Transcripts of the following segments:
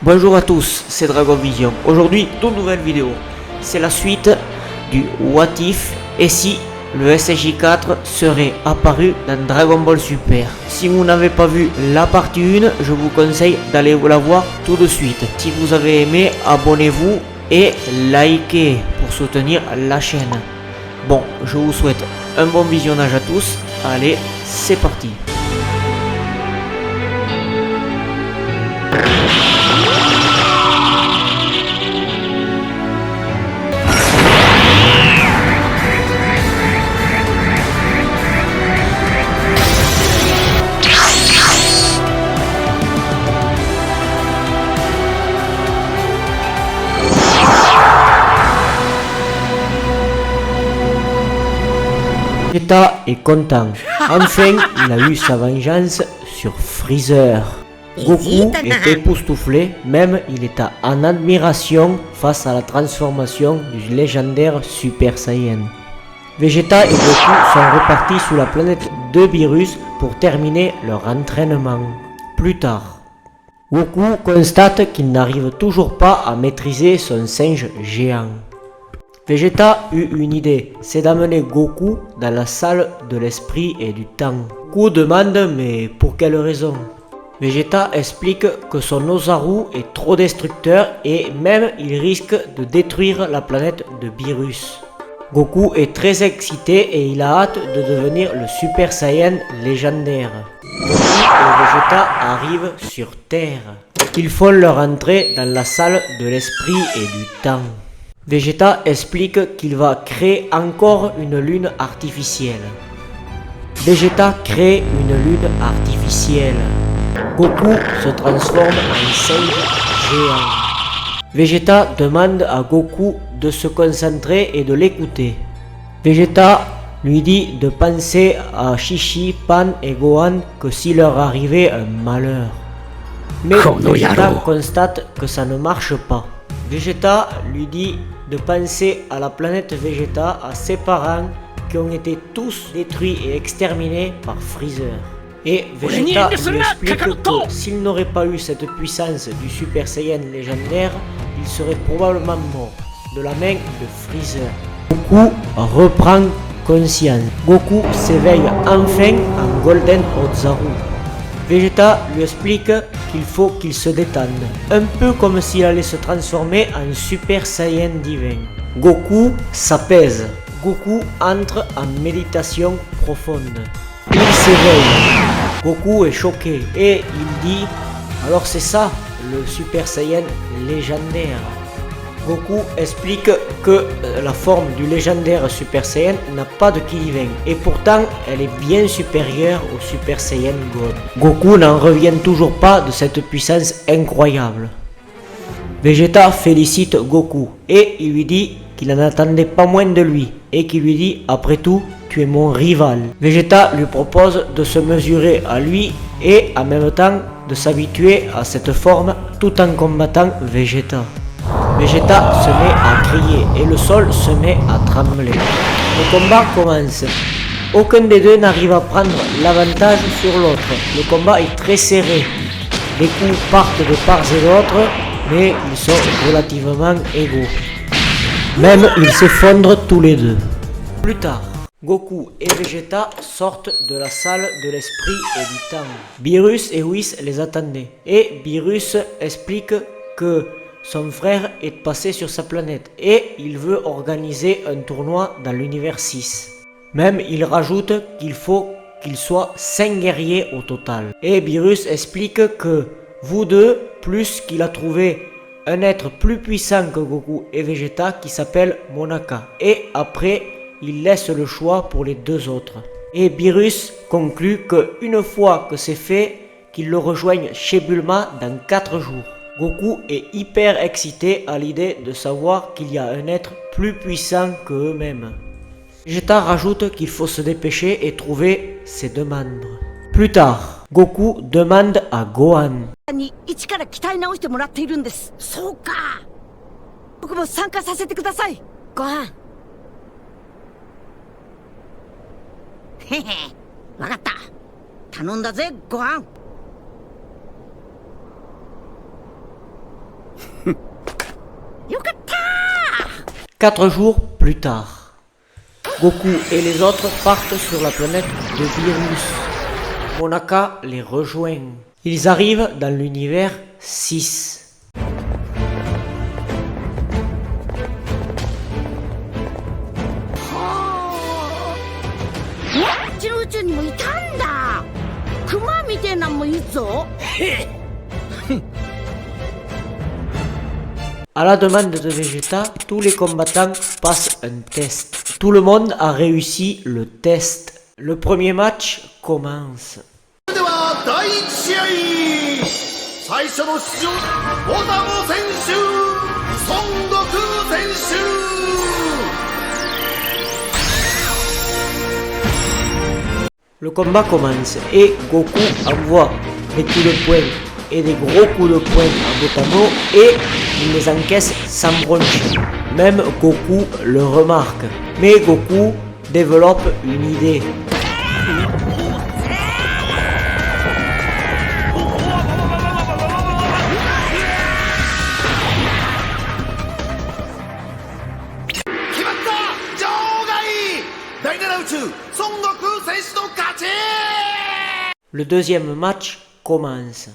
Bonjour à tous, c'est Dragon Vision. Aujourd'hui, toute nouvelle vidéo. C'est la suite du What If et si le SSJ4 serait apparu dans Dragon Ball Super. Si vous n'avez pas vu la partie 1, je vous conseille d'aller la voir tout de suite. Si vous avez aimé, abonnez-vous et likez pour soutenir la chaîne. Bon, je vous souhaite un bon visionnage à tous. Allez, c'est parti. Vegeta est content. Enfin, il a eu sa vengeance sur Freezer. Goku est époustouflé, même il est en admiration face à la transformation du légendaire Super Saiyan. Vegeta et Goku sont repartis sous la planète de Beerus pour terminer leur entraînement. Plus tard, Goku constate qu'il n'arrive toujours pas à maîtriser son singe géant. Vegeta eut une idée, c'est d'amener Goku dans la salle de l'esprit et du temps. Goku demande mais pour quelle raison? Vegeta explique que son Ozaru est trop destructeur et même il risque de détruire la planète de Beerus. Goku est très excité et il a hâte de devenir le Super Saiyan légendaire. Goku et Vegeta arrivent sur Terre. Ils font leur entrée dans la salle de l'esprit et du temps. Vegeta explique qu'il va créer encore une lune artificielle. Vegeta crée une lune artificielle. Goku se transforme en singe géant. Vegeta demande à Goku de se concentrer et de l'écouter. Vegeta lui dit de penser à Chi-Chi, Pan et Gohan que s'il leur arrivait un malheur. Mais Vegeta constate que ça ne marche pas. Vegeta lui dit de penser à la planète Vegeta, à ses parents qui ont été tous détruits et exterminés par Freezer. Et Vegeta lui explique que s'il n'aurait pas eu cette puissance du Super Saiyan légendaire, il serait probablement mort de la main de Freezer. Goku reprend conscience. Goku s'éveille enfin en Golden Ozaru. Vegeta lui explique qu'il faut qu'il se détende, un peu comme s'il allait se transformer en Super Saiyan divin. Goku s'apaise. Goku entre en méditation profonde. Il s'éveille. Goku est choqué et il dit « Alors c'est ça, le Super Saiyan légendaire ». Goku explique que la forme du légendaire Super Saiyan n'a pas de ki divin et pourtant elle est bien supérieure au Super Saiyan God. Goku n'en revient toujours pas de cette puissance incroyable. Vegeta félicite Goku et il lui dit qu'il n'en attendait pas moins de lui et qu'il lui dit après tout tu es mon rival. Vegeta lui propose de se mesurer à lui et en même temps de s'habituer à cette forme tout en combattant Vegeta. Vegeta se met à crier et le sol se met à trembler. Le combat commence. Aucun des deux n'arrive à prendre l'avantage sur l'autre. Le combat est très serré. Les coups partent de part et d'autre, mais ils sont relativement égaux. Même ils s'effondrent tous les deux. Plus tard, Goku et Vegeta sortent de la salle de l'esprit et du temps. Beerus et Whis les attendaient. Et Beerus explique que son frère est passé sur sa planète et il veut organiser un tournoi dans l'univers 6. Même il rajoute qu'il faut qu'il soit 5 guerriers au total. Et Beerus explique que vous deux, plus qu'il a trouvé un être plus puissant que Goku et Vegeta qui s'appelle Monaka. Et après, il laisse le choix pour les deux autres. Et Beerus conclut qu'une fois que c'est fait, qu'il le rejoigne chez Bulma dans 4 jours. Goku est hyper excité à l'idée de savoir qu'il y a un être plus puissant qu'eux-mêmes. Vegeta rajoute qu'il faut se dépêcher et trouver ses deux membres. Plus tard, Goku demande à Gohan. 4 jours plus tard, Goku et les autres partent sur la planète de Beerus. Monaka les rejoint. Ils arrivent dans l'univers 6. À la demande de Vegeta, tous les combattants passent un test. Tout le monde a réussi le test. Le premier match commence. Le combat commence et Goku envoie des coups de poing et des gros coups de poing à Gotamo et il les encaisse sans broncher. Même Goku le remarque. Mais Goku développe une idée. Le deuxième match commence.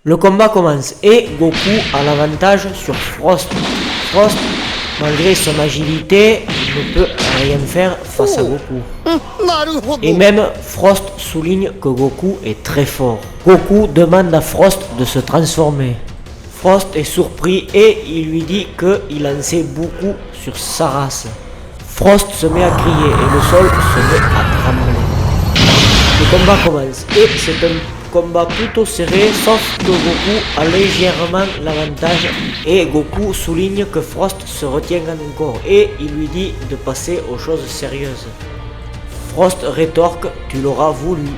Le combat commence et Goku a l'avantage sur Frost. Frost, malgré son agilité, ne peut rien faire face à Goku. Et même Frost souligne que Goku est très fort. Goku demande à Frost de se transformer. Frost est surpris et il lui dit qu'il en sait beaucoup sur sa race. Frost se met à crier et le sol se met à trembler. Le combat commence et c'est un combat plutôt serré sauf que Goku a légèrement l'avantage et Goku souligne que Frost se retient encore et il lui dit de passer aux choses sérieuses. Frost rétorque « Tu l'auras voulu ».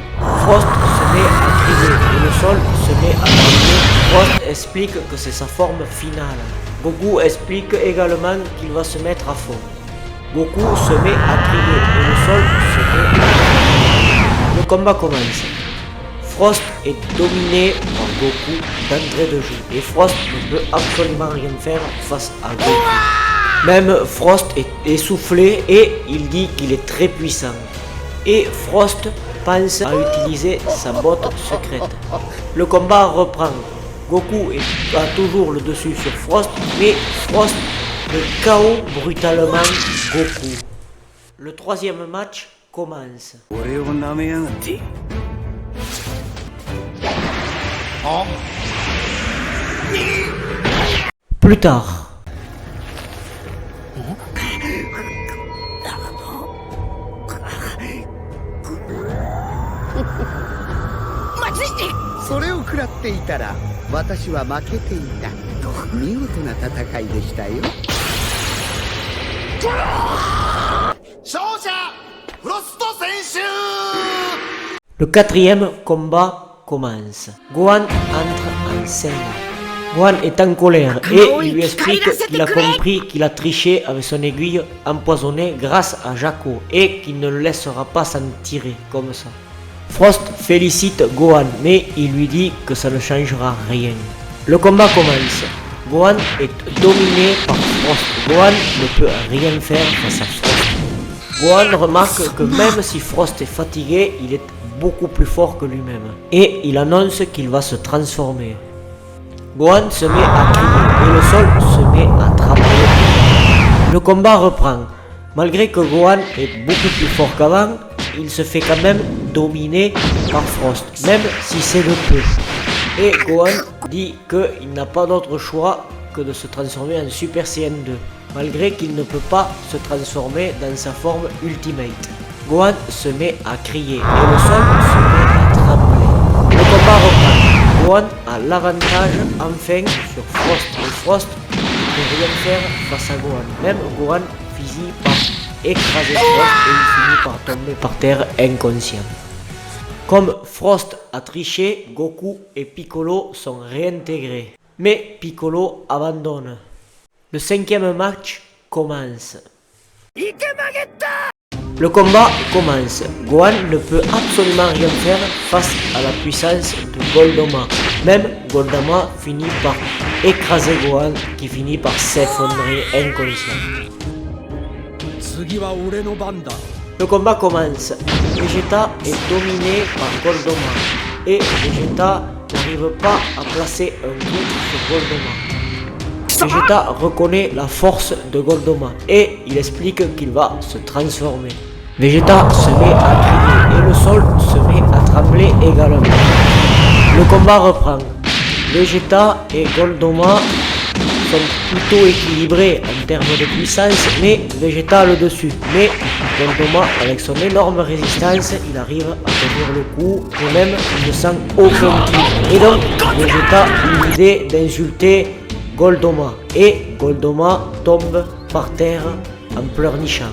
Frost se met à crier et le sol se met à trembler. Frost explique que c'est sa forme finale. Goku explique également qu'il va se mettre à fond. Goku se met à crier et le sol se met à trembler. Le combat commence. Frost est dominé par Goku d'entrée de jeu et Frost ne peut absolument rien faire face à Goku. Même Frost est essoufflé et il dit qu'il est très puissant. Et Frost pense à utiliser sa botte secrète. Le combat reprend. Goku a toujours le dessus sur Frost, mais Frost le KO brutalement Goku. Le troisième match commence. Plus tard. Le quatrième combat commence. Gohan entre en scène. Gohan est en colère et il lui explique qu'il a compris qu'il a triché avec son aiguille empoisonnée grâce à Jaco et qu'il ne le laissera pas s'en tirer comme ça. Frost félicite Gohan mais il lui dit que ça ne changera rien. Le combat commence. Gohan est dominé par Frost. Gohan ne peut rien faire face à Frost. Gohan remarque que même si Frost est fatigué, il est beaucoup plus fort que lui-même. Et il annonce qu'il va se transformer. Gohan se met à crier et le sol se met à trembler. Le combat reprend. Malgré que Gohan est beaucoup plus fort qu'avant, il se fait quand même dominer par Frost, même si c'est de peu. Et Gohan dit qu'il n'a pas d'autre choix que de se transformer en Super Saiyan 2, malgré qu'il ne peut pas se transformer dans sa forme Ultimate. Gohan se met à crier et le sol se met à trembler. Le combat reprend. Gohan a l'avantage enfin sur Frost et Frost ne peut rien faire face à Gohan. Même Gohan finit par écraser Frost et il finit par tomber par terre inconscient. Comme Frost a triché, Goku et Piccolo sont réintégrés. Mais Piccolo abandonne. Le cinquième match commence. Le combat commence. Gohan ne peut absolument rien faire face à la puissance de Goldoma. Même Goldama finit par écraser Gohan qui finit par s'effondrer inconscient. Le combat commence. Vegeta est dominé par Goldoma et Vegeta n'arrive pas à placer un coup sur Goldoma. Vegeta reconnaît la force de Goldoma et il explique qu'il va se transformer. Vegeta se met à crier et le sol se met à trembler également. Le combat reprend. Vegeta et Goldoma sont plutôt équilibrés en termes de puissance, mais Vegeta a le dessus. Mais Goldoma, avec son énorme résistance, il arrive à tenir le coup et même il ne sent aucun coup. Et donc Vegeta a l'idée d'insulter Goldoma et Goldoma tombe par terre en pleurnichant.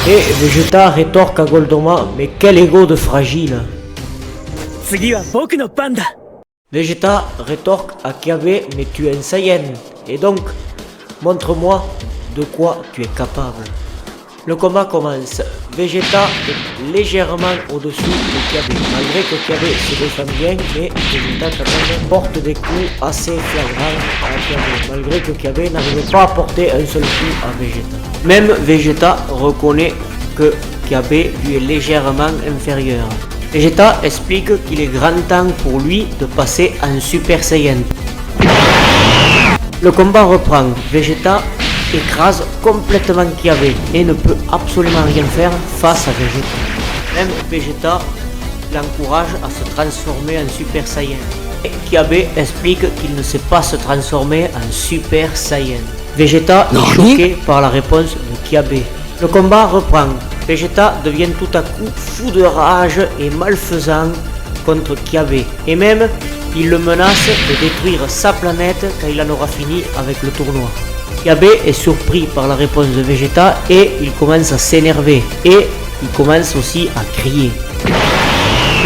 Et Vegeta rétorque à Goldoma, mais quel ego de fragile. Vegeta rétorque à Kiabe, mais tu es un Saiyan, et donc montre-moi de quoi tu es capable. Le combat commence. Vegeta est légèrement au-dessus de Kiabe, malgré que Kiabe se défend bien, mais Vegeta quand même porte des coups assez flagrants à Kiabe, malgré que Kiabe n'arrive pas à porter un seul coup à Vegeta. Même Vegeta reconnaît que Kiabe lui est légèrement inférieur. Vegeta explique qu'il est grand temps pour lui de passer en Super Saiyan. Le combat reprend. Vegeta écrase complètement Kiabe et ne peut absolument rien faire face à Vegeta. Même Vegeta l'encourage à se transformer en Super Saiyan. Et Kiabe explique qu'il ne sait pas se transformer en Super Saiyan. Vegeta est choqué par la réponse de Kiabe. Le combat reprend. Vegeta devient tout à coup fou de rage et malfaisant contre Kiabe. Et même, il le menace de détruire sa planète quand il en aura fini avec le tournoi. Kiabe est surpris par la réponse de Vegeta et il commence à s'énerver. Et il commence aussi à crier.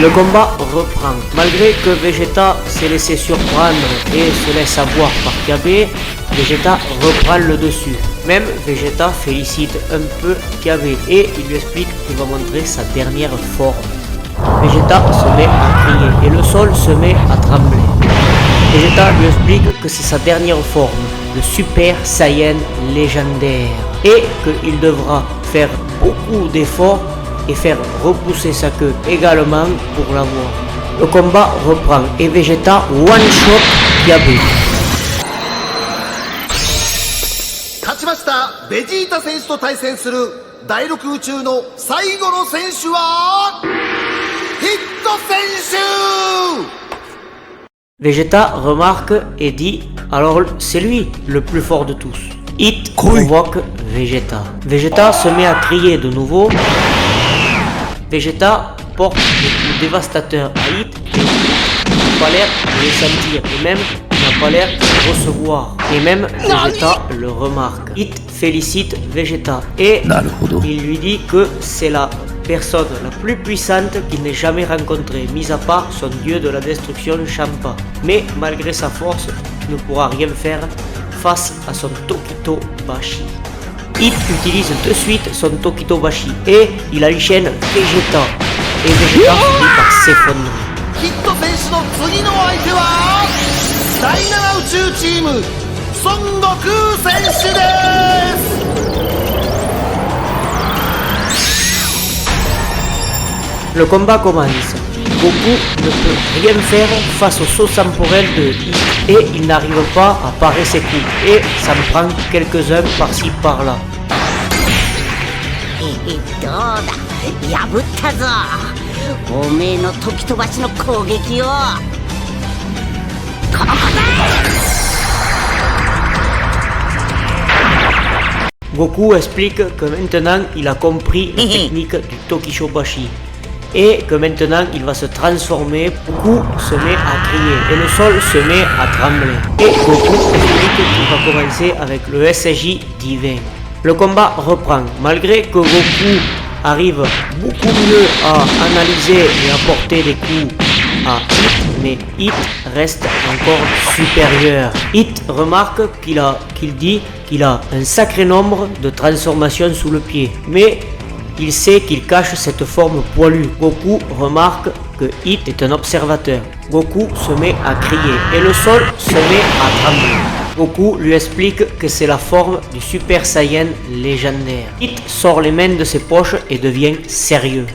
Le combat reprend. Malgré que Vegeta s'est laissé surprendre et se laisse avoir par Kiabe, Vegeta reprend le dessus. Même Vegeta félicite un peu Kiabe et il lui explique qu'il va montrer sa dernière forme. Vegeta se met à crier et le sol se met à trembler. Vegeta lui explique que c'est sa dernière forme, le Super Saiyan légendaire, et qu'il devra faire beaucoup d'efforts et faire repousser sa queue également pour l'avoir. Le combat reprend et Vegeta one-shot Kiabe. 勝ちましたベジータ選手と対戦する第6宇宙の最後の選手はヒット選手 Vegeta remarque et dit alors c'est lui le plus fort de tous. Hit provoque Vegeta. Vegeta se met à crier de nouveau. Vegeta porte des coups dévastateurs à Hit et il n'a pas l'air de les sentir et même il n'a pas l'air de recevoir. Et même Vegeta le remarque. Hit félicite Vegeta et il lui dit que c'est la personne la plus puissante qu'il n'ait jamais rencontrée, mis à part son dieu de la destruction Champa. Mais malgré sa force, il ne pourra rien faire face à son Tokito Bashi. Hit utilise de suite son Tokito Bashi et il enchaîne Vegeta. Et Vegeta finit par s'effondrer. ヒット選手の次の相手は第7宇宙チーム孫悟空選手です。 Le combat commence. Goku ne peut rien faire face au saut temporel de Hit et il n'arrive pas à parer ses coups et ça me prend quelques-uns par-ci par-là. どうだ破ったぞおめえの時飛ばしの攻撃をここだ Goku explique que maintenant il a compris la technique du Tokishobashi et que maintenant il va se transformer. Goku se met à crier et le sol se met à trembler. Et Goku explique qu'il va commencer avec le SJ divin. Le combat reprend. Malgré que Goku arrive beaucoup mieux à analyser et à porter des coups à Hit, mais Hit reste encore supérieur. Hit remarque qu'il dit qu'il a un sacré nombre de transformations sous le pied, mais il sait qu'il cache cette forme poilue. Goku remarque que Hit est un observateur. Goku se met à crier et le sol se met à trembler. Goku lui explique que c'est la forme du Super Saiyan légendaire. Hit sort les mains de ses poches et devient sérieux.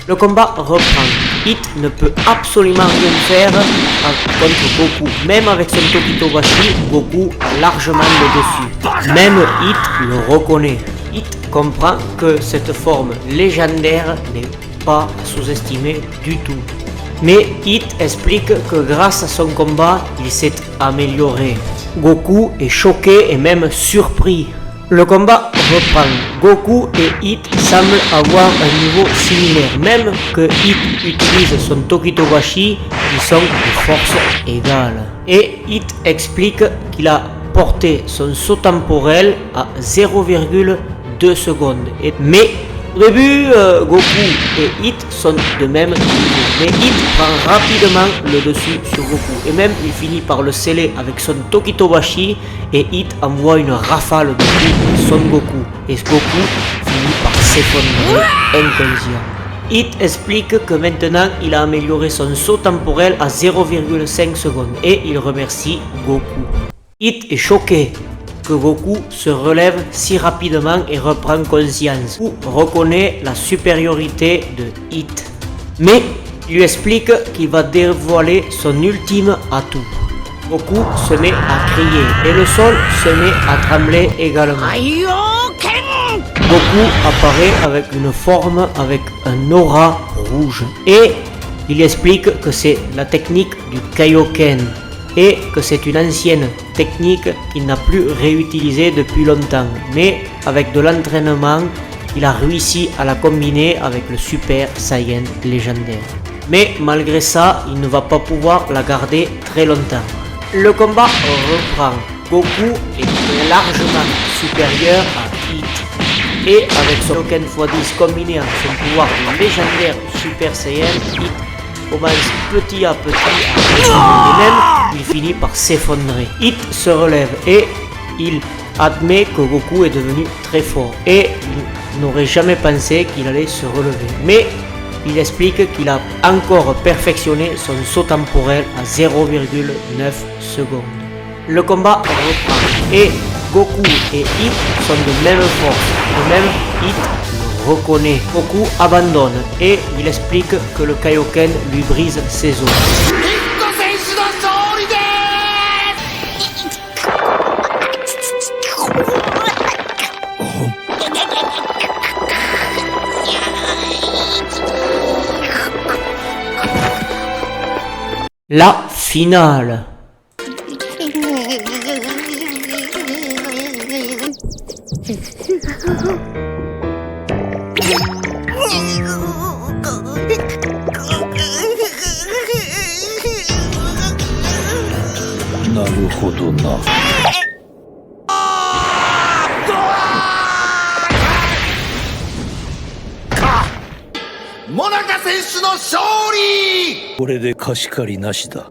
Le combat reprend. Hit ne peut absolument rien faire contre Goku. Même avec son Tokitobashi, Goku a largement le dessus. Même Hit le reconnaît. Hit comprend que cette forme légendaire n'est pas à sous-estimer du tout. Mais Hit explique que grâce à son combat, il s'est amélioré. Goku est choqué et même surpris. Le combat reprend. Goku et Hit semblent avoir un niveau similaire. Même que Hit utilise son Tokitobashi, ils sont de force égale. Et Hit explique qu'il a porté son saut temporel à 0,2 secondes. Mais au début, Goku et Hit sont de même niveau. Mais Hit prend rapidement le dessus sur Goku. Et même il finit par le sceller avec son Tokitobashi. Et Hit envoie une rafale de coups à Son Goku. Et Goku finit par s'effondrer inconscient. Hit explique que maintenant il a amélioré son saut temporel à 0,5 secondes. Et il remercie Goku. Hit est choqué que Goku se relève si rapidement et reprend conscience. Goku reconnaît la supériorité de Hit. Mais il lui explique qu'il va dévoiler son ultime atout. Goku se met à crier et le sol se met à trembler également. Goku apparaît avec une forme avec un aura rouge et il explique que c'est la technique du Kaioken et que c'est une ancienne technique qu'il n'a plus réutilisée depuis longtemps. Mais avec de l'entraînement, il a réussi à la combiner avec le Super Saiyan légendaire. Mais malgré ça, il ne va pas pouvoir la garder très longtemps. Le combat reprend. Goku est largement supérieur à Hit. Et avec son Kaioken x10 combiné avec son pouvoir légendaire Super Saiyan, Hit commence petit à petit à et même il finit par s'effondrer. Hit se relève et il admet que Goku est devenu très fort et il n'aurait jamais pensé qu'il allait se relever. Mais il explique qu'il a encore perfectionné son saut temporel à 0,9 secondes. Le combat reprend et Goku et Hit sont de même force. Et même Hit le reconnaît. Goku abandonne et il explique que le Kaioken lui brise ses os. La finale. Monaka 選手の勝利。これで貸し借りなしだ。